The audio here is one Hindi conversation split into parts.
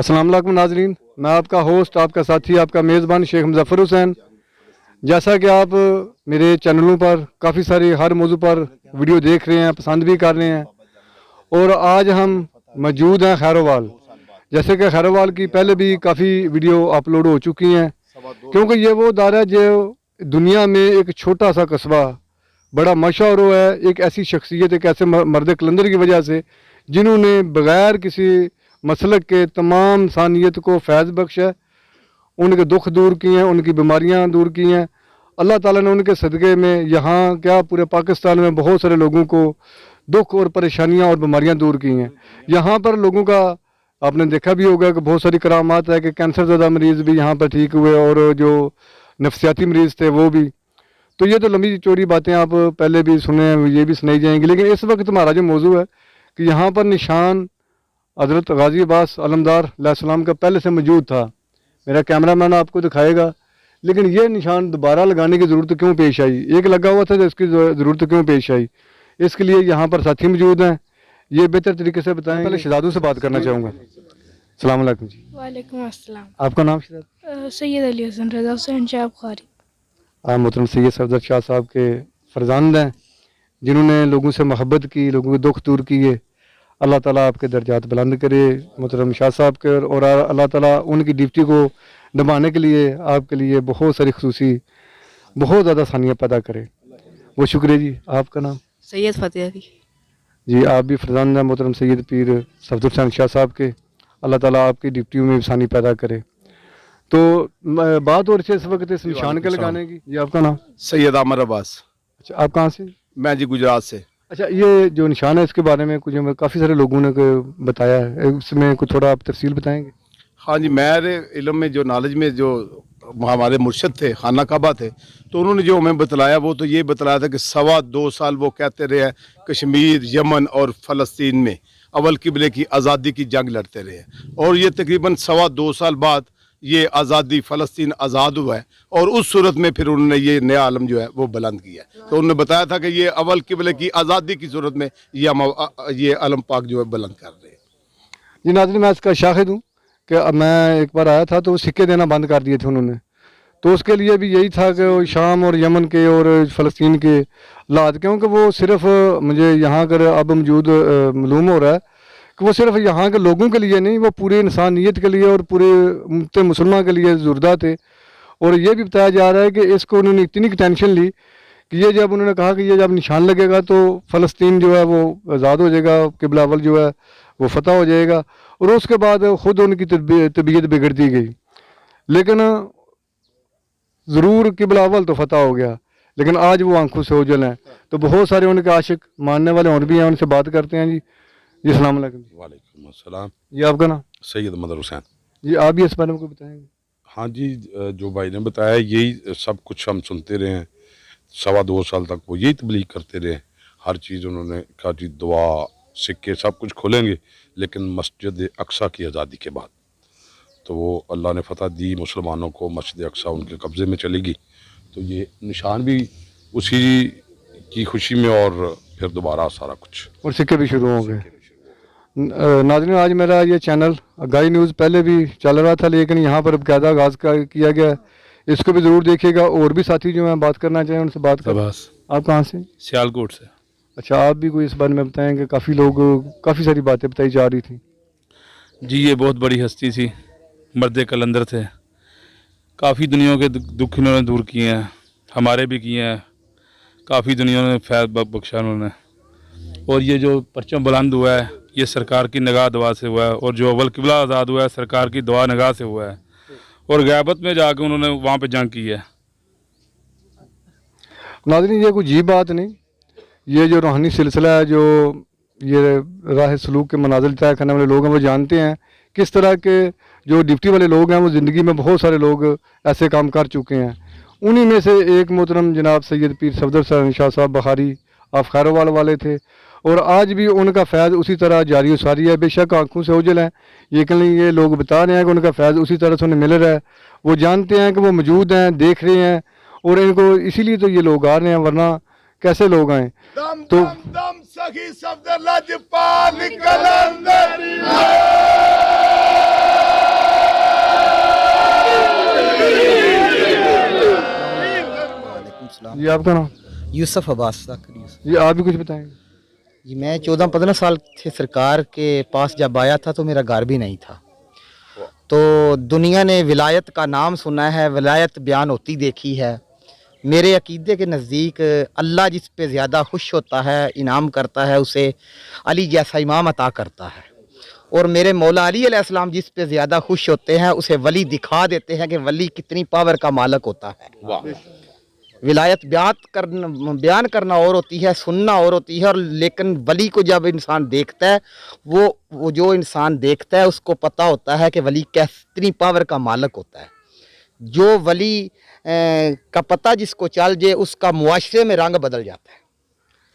अस्सलाम वालेकुम नाजरीन, मैं आपका होस्ट, आपका साथी, आपका मेज़बान शेख मुज़फ़्फ़र हुसैन। जैसा कि आप मेरे चैनलों पर काफ़ी सारी हर मौजू पर वीडियो देख रहे हैं, पसंद भी कर रहे हैं, और आज हम मौजूद हैं खैरोवाल। जैसे कि खैरोवाल की पहले भी काफ़ी वीडियो अपलोड हो चुकी हैं, क्योंकि ये वो दायरा है जो दुनिया में एक छोटा सा कस्बा बड़ा मशहूर है, एक ऐसी शख्सियत, एक ऐसे मर्द कलंदर की वजह से जिन्होंने बग़ैर किसी मसलक के तमाम इंसानियत को फैज़ बख्श है, उनके दुख दूर किए हैं, उनकी बीमारियां दूर की हैं। अल्लाह ताला ने उनके सदक़े में यहाँ क्या पूरे पाकिस्तान में बहुत सारे लोगों को दुख और परेशानियां और बीमारियां दूर की हैं। यहाँ पर लोगों का आपने देखा भी होगा कि बहुत सारी करामात है कि कैंसर ज़्यादा मरीज़ भी यहाँ पर ठीक हुए, और जो नफसियाती मरीज़ थे वो भी। तो ये तो लंबी चौड़ी बातें आप पहले भी सुने हैं, ये भी सुनाई जाएंगी, लेकिन इस वक्त हमारा जो मौजू है कि यहाँ पर निशान हज़रत गाजी अब्बास अलमदार अलैहिस्सलाम का पहले से मौजूद था। मेरा कैमरामैन आपको दिखाएगा, लेकिन ये निशान दोबारा लगाने की ज़रूरत क्यों पेश आई, एक लगा हुआ था तो इसकी ज़रूरत क्यों पेश आई, इसके लिए यहाँ पर साथी मौजूद हैं, ये बेहतर तरीके से बताएं। पहले शहजादों से बात करना चाहूँगा। अस्सलाम वालेकुम जी। वालेकुम अस्सलाम। आपका नाम शहजाद? सैयद अली हसन रज़ा हुसैन शाह बुखारी। मोहतरम सैयद सफदर शाह साहब के फ़रज़ांद हैं, जिन्होंने लोगों से मोहब्बत की, लोगों के दुख दूर किए। अल्लाह ताला आपके दर्जात बुलंद करे मोहतरम शाह साहब के, और अल्लाह ताला उनकी ड्यूटी को निभाने के लिए आपके लिए बहुत सारी खुसूसी बहुत ज़्यादा आसानियाँ पैदा करे, वो शुक्रिया जी। आपका नाम? सैयद फ़तेह अली जी। आप भी फ़रज़ांद हैं मोहतरम सैयद पीर सफदर हुसैन शाह साहब के, अल्लाह ताला आपकी ड्यूटी में आसानी पैदा करे। तो बात हो रही है इस वक्त इस निशान के लगाने की। जी आपका नाम? सैयद आमर अब्बास। अच्छा, आप कहाँ से? मैं जी गुजरात से। अच्छा, ये जो निशान है इसके बारे में कुछ हमें काफ़ी सारे लोगों ने बताया है, इसमें कुछ थोड़ा आप तफसील बताएंगे? हाँ जी, मेरे इल्म में जो नॉलेज में जो हमारे मुर्शद थे, खाना काबा थे, तो उन्होंने जो हमें बतलाया वो तो ये बतलाया था कि 2.25 साल वो कहते रहे कश्मीर, यमन और फ़लस्तीन में अवल किबले की आज़ादी की जंग लड़ते रहे, और ये तकरीबन 2.25 साल बाद ये आज़ादी फ़लस्तीन आज़ाद हुआ है, और उस सूरत में फिर उन्होंने ये नया आलम जो है वो बुलंद किया है। तो उन्होंने बताया था कि ये अवल किबले की आज़ादी की सूरत में ये आलम पाक जो है बुलंद कर रहे हैं। जी नाज़रीन, मैं इसका शाहिद हूँ कि अब मैं एक बार आया था तो सिक्के देना बंद कर दिए थे उन्होंने, तो उसके लिए भी यही था कि वो शाम और यमन के और फ़लस्तीन के हालात, क्योंकि वो सिर्फ मुझे यहाँ कर अब मौजूद मालूम हो रहा है कि वो सिर्फ यहाँ के लोगों के लिए नहीं, वो पूरे इंसानियत के लिए और पूरे उम्मत मुसलमान के लिए ज़ुर्दा थे। और ये भी बताया जा रहा है कि इसको उन्होंने इतनी टेंशन ली कि ये जब उन्होंने कहा कि ये जब निशान लगेगा तो फ़लस्तीन जो है वो आज़ाद हो जाएगा, किबला अव्वल जो है वो फतह हो जाएगा, और उसके बाद ख़ुद उनकी तबीयत बिगड़ती गई। लेकिन ज़रूर किबला अव्वल तो फतह हो गया, लेकिन आज वो आंखों से ओझल हैं। तो बहुत सारे उनके आशिक मानने वाले और भी हैं, उनसे बात करते हैं। जी जी, अस्सलाम वालेकुम। वालेकुम अस्सलाम। जी आपका नाम? सैयद मदर हुसैन। जी, आप भी इस बारे में कुछ बताएंगे? हाँ जी, जो भाई ने बताया यही सब कुछ हम सुनते रहे हैं। 2.25 साल तक वो यही तबलीग करते रहे, हर चीज़ उन्होंने कहा जी दुआ सिक्के सब कुछ खोलेंगे, लेकिन मस्जिद अक्सा की आज़ादी के बाद तो वो अल्लाह ने फतह दी मुसलमानों को, मस्जिद अक्सा उनके कब्ज़े में चलेगी, तो ये निशान भी उसी की खुशी में, और फिर दोबारा सारा कुछ और सिक्के भी शुरू हो गए। नाज़रीन, आज मेरा ये चैनल गाई न्यूज़ पहले भी चल रहा था, लेकिन यहाँ पर बाकायदा आगाज़ किया गया, इसको भी ज़रूर देखिएगा। और भी साथी जो हैं बात करना चाहें उनसे बात कर। आप कहाँ से? सियालकोट से। अच्छा, आप भी कोई इस बारे में बताएं कि काफ़ी लोग काफ़ी सारी बातें बताई जा रही थी। जी, ये बहुत बड़ी हस्ती थी, मर्द कलंदर थे, काफ़ी दुनिया के दुख इन्होंने दूर किए हैं, हमारे भी किए हैं, काफ़ी दुनिया ने फैज़ बख्शा उन्होंने। और ये जो परचम बुलंद हुआ है ये सरकार की निगाह दुआ से हुआ है, और जो अव्वल किबला आज़ाद हुआ है सरकार की दुआ निगाह से हुआ है, और ग़ैबत में जाकर उन्होंने वहाँ पे जंग की है। नाज़रीन, ये कोई अजीब बात नहीं, ये जो रूहानी सिलसिला है, जो ये राह सलूक के मनाजिल तय करने वाले लोग हैं वो जानते हैं किस तरह के जो डिप्टी वाले लोग हैं वो ज़िंदगी में बहुत सारे लोग ऐसे काम कर चुके हैं। उन्हीं में से एक मोहतरम जनाब सैयद पीर सफदर हुसैन शाह साहब बुखारी आप खैरोवाल वाले थे, और आज भी उनका फैज़ उसी तरह जारी सारी है। बेशक आंखों से ओझल हैं, लेकिन ये लोग बता रहे हैं कि उनका फैज़ उसी तरह से उन्हें मिल रहा है, वो जानते हैं कि वो मौजूद हैं, देख रहे हैं, और इनको इसीलिए तो ये लोग आ रहे हैं, वरना कैसे लोग आए। तो दम सखी सफदर लजपाल कलंदर जी आपका नाम? यूसुफ अब्बास ज़ाकिर यूसुफ। जी आप भी कुछ बताएंगे? जी मैं 14-15 साल थे सरकार के पास जब आया था तो मेरा घर भी नहीं था। तो दुनिया ने विलायत का नाम सुना है, विलायत बयान होती देखी है। मेरे अकीदे के नज़दीक अल्लाह जिस पे ज़्यादा खुश होता है, इनाम करता है, उसे अली जैसा इमाम अता करता है। और मेरे मौला अली अलैहिस्सलाम जिस पे ज़्यादा खुश होते हैं, उसे वली दिखा देते हैं कि वली कितनी पावर का मालक होता है। विलायत बयान करना और होती है, सुनना और होती है, और लेकिन वली को जब इंसान देखता है, वो जो इंसान देखता है उसको पता होता है कि वली कितनी पावर का मालक होता है। जो वली का पता जिसको चल जाए, उसका मुआशरे में रंग बदल जाता है।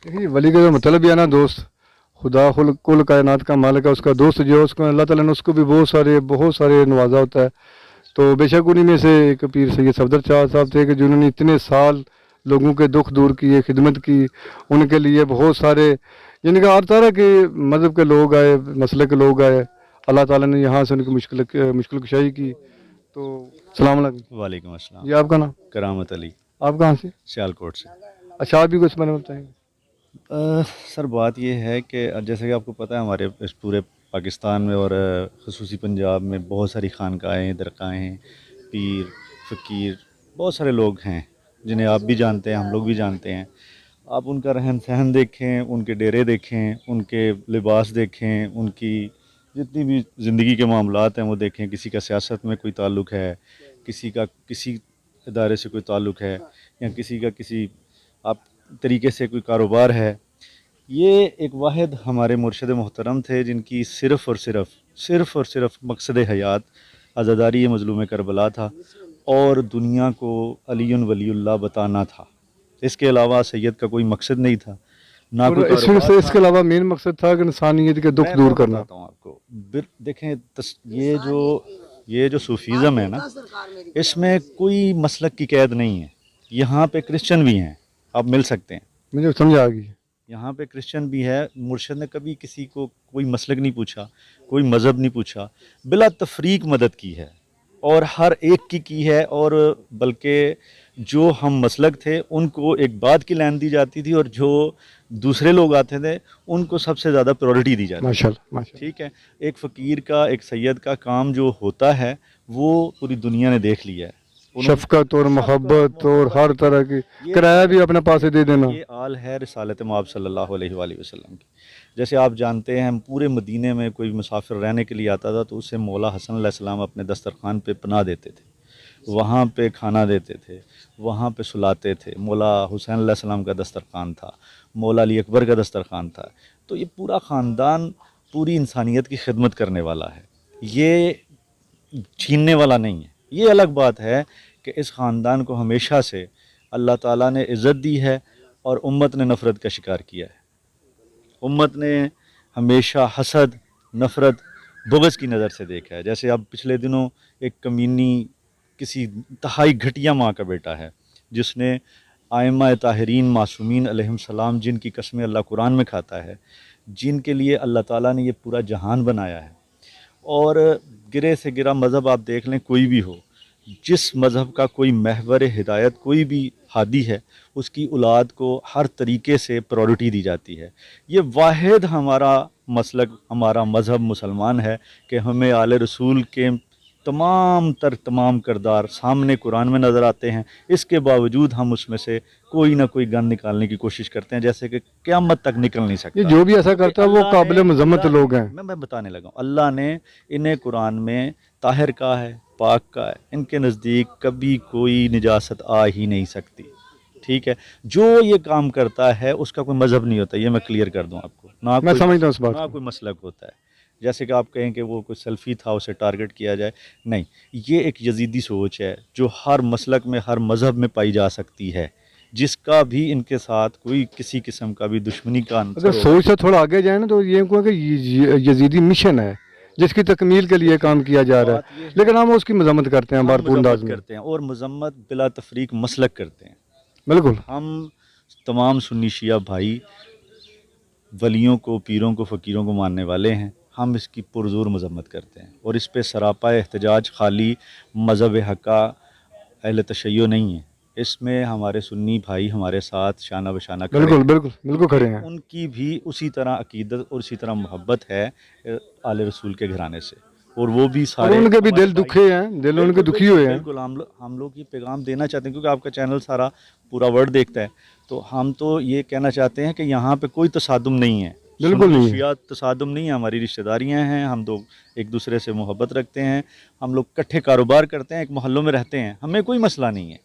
देखिए वली का जो मतलब है ना दोस्त, खुदा कुल कायनात का मालिक है, उसका दोस्त जो है उसको अल्लाह ताला ने उसको भी बहुत सारे नवाजा होता है। तो बेशक उन्हीं में से एक पीर सैयद सफदर शाह साहब थे कि जिन्होंने इतने साल लोगों के दुख दूर किए, खिदमत की, उनके लिए बहुत सारे यानी कि हर तरह के मज़हब के लोग आए, मसले के लोग आए, अल्लाह ताला ने यहाँ से उनकी मुश्किल कुशाई की। तो सलाम अलैकुम। वालेकुम अस्सलाम। जी आपका नाम? करामत अली, आप कहाँ से? सियालकोट से। अच्छा आप भी कुछ मैंने बताएंगे? सर बात ये है कि जैसे कि आपको पता है हमारे इस पूरे पाकिस्तान में और ख़ुसूसी पंजाब में बहुत सारी खानकाहें, दरगाहें, पीर, फ़कीर, बहुत सारे लोग हैं जिन्हें आप भी जानते हैं, हम लोग भी जानते हैं। आप उनका रहन सहन देखें, उनके डेरे देखें, उनके लिबास देखें, उनकी जितनी भी ज़िंदगी के मामलात हैं वो देखें। किसी का सियासत में कोई ताल्लुक़ है, किसी का किसी इदारे से कोई ताल्लुक़ है, या किसी का किसी आप तरीके से कोई कारोबार है। ये एक वाहिद हमारे मुर्शिद मोहतरम थे जिनकी सिर्फ़ और सिर्फ मकसद हयात आज़ादारी मज़लूम करबला था और दुनिया को अलीयुन वलीउल्लाह बताना था। इसके अलावा सैयद का कोई मकसद नहीं था, ना कोई कारोबार था। इसके अलावा मेन मकसद था कि इंसानियत के दुख दूर करना। बताता हूँ आपको, देखें ये जो सूफीज़म है ना, इसमें कोई मसलक की कैद नहीं है। यहाँ पे क्रिश्चियन भी हैं, आप मिल सकते हैं। मुझे समझ आ गई। यहाँ पे क्रिश्चियन भी है। मुर्शिद ने कभी किसी को कोई मसलक नहीं पूछा, कोई मज़हब नहीं पूछा, बिला तफरीक मदद की है और हर एक की है। और बल्कि जो हम मसलक थे उनको एक बात की लाइन दी जाती थी और जो दूसरे लोग आते थे उनको सबसे ज़्यादा प्रायोरिटी दी जाती थी। माशाल्लाह माशाल्लाह। ठीक है, एक फ़कीर का, एक सैयद का काम जो होता है वो पूरी दुनिया ने देख लिया है। शफकत और मोहब्बत और हर तरह की किराया भी अपने पास से दे देना। ये आल है रिसालत मआब सल्लल्लाहु अलैहि वसल्लम की। जैसे आप जानते हैं, हम पूरे मदीने में कोई मुसाफिर रहने के लिए आता था तो उसे मौला हसन अलैहिस्सलाम अपने दस्तरखान पे पनाह देते थे, वहाँ पे खाना देते थे, वहाँ पे सुलाते थे। मौला हुसैन अलैहिस्सलाम का दस्तरखान था, मौला अली अकबर का दस्तरखान था। तो ये पूरा ख़ानदान पूरी इंसानियत की खिदमत करने वाला है, ये छीनने वाला नहीं है। ये अलग बात है कि इस ख़ानदान को हमेशा से अल्लाह ताला ने इज़्ज़त दी है और उम्मत ने नफ़रत का शिकार किया है। उम्मत ने हमेशा हसद, नफ़रत, बुग़्ज़ की नज़र से देखा है। जैसे अब पिछले दिनों एक कमीनी किसी इंतहाई घटिया माँ का बेटा है जिसने आइम्मा ताहिरीन मासूमीन अलैहिस्सलाम, जिनकी कसमें अल्लाह कुरान में खाता है, जिनके लिए अल्लाह ताला ने ये पूरा जहान बनाया है। और गिरे से गिरा मज़हब आप देख लें, कोई भी हो, जिस मज़हब का कोई महवर हिदायत, कोई भी हादी है, उसकी औलाद को हर तरीके से प्रायोरिटी दी जाती है। ये वाहिद हमारा मसलक, हमारा मज़हब मुसलमान है कि हमें आले रसूल के तमाम किरदार सामने कुरान में नज़र आते हैं। इसके बावजूद हम उसमें से कोई ना कोई गन निकालने की कोशिश करते हैं, जैसे कि क़यामत तक निकल नहीं सकता। ये जो भी ऐसा करता है वो काबिल मज़म्मत लोग हैं। मैं बताने लगा हूँ, अल्लाह ने इन्हें कुरान में ताहिर कहा है, पाक का है। इनके नज़दीक कभी कोई निजासत आ ही नहीं सकती। ठीक है, जो ये काम करता है उसका कोई मज़हब नहीं होता, ये मैं क्लियर कर दूं आपको। मैं समझता हूं इस बात ना कोई मसलक होता है। जैसे कि आप कहें कि वो कोई सेल्फ़ी था, उसे टारगेट किया जाए, नहीं, ये एक यजीदी सोच है जो हर मसलक में, हर मज़हब में पाई जा सकती है, जिसका भी इनके साथ कोई किसी किस्म का भी दुश्मनी का अगर सोच से थोड़ा आगे जाए ना तो ये कहूँ कि यजीदी मिशन है जिसकी तकमील के लिए काम किया जा रहा है, लेकिन हम उसकी मजम्मत करते हैं, भरपूर अंदाज में करते हैं और मजम्मत बिला तफरीक मसलक करते हैं। बिल्कुल, हम तमाम सुन्नी शिया भाई वलियों को, पीरों को, फ़कीरों को मानने वाले हैं। हम इसकी पुरज़ोर मजम्मत करते हैं और इस पर सरापा एहतजाज खाली मज़हब हक़ा अहले तशय्यो नहीं है। इसमें हमारे सुन्नी भाई हमारे साथ शाना बशाना खड़े बिल्कुल हैं। बिल्कुल बिल्कुल खड़े हैं। उनकी भी उसी तरह अकीदत और उसी तरह मोहब्बत है आले रसूल के घराने से, और वो भी और सारे उनके भी हमारे दिल भाई- दुखे हैं, दिल उनके बिल्कुल, दुखी हुए हैं। बिल्कुल हम लोग ये पैगाम देना चाहते हैं, क्योंकि आपका चैनल सारा पूरा वर्ल्ड देखता है, तो हम तो ये कहना चाहते हैं कि यहाँ पे कोई तसादुम नहीं है, बिल्कुल नहीं है। शिया तसादुम नहीं है, हमारी रिश्तेदारियाँ हैं, हम दो एक दूसरे से मोहब्बत रखते हैं, हम लोग इकट्ठे कारोबार करते हैं, एक मोहल्लों में रहते हैं, हमें कोई मसला नहीं है।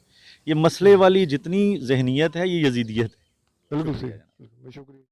ये मसले वाली जितनी जहनीत है ये यजीदियत है। बिल्कुल सही, शुक्रिया।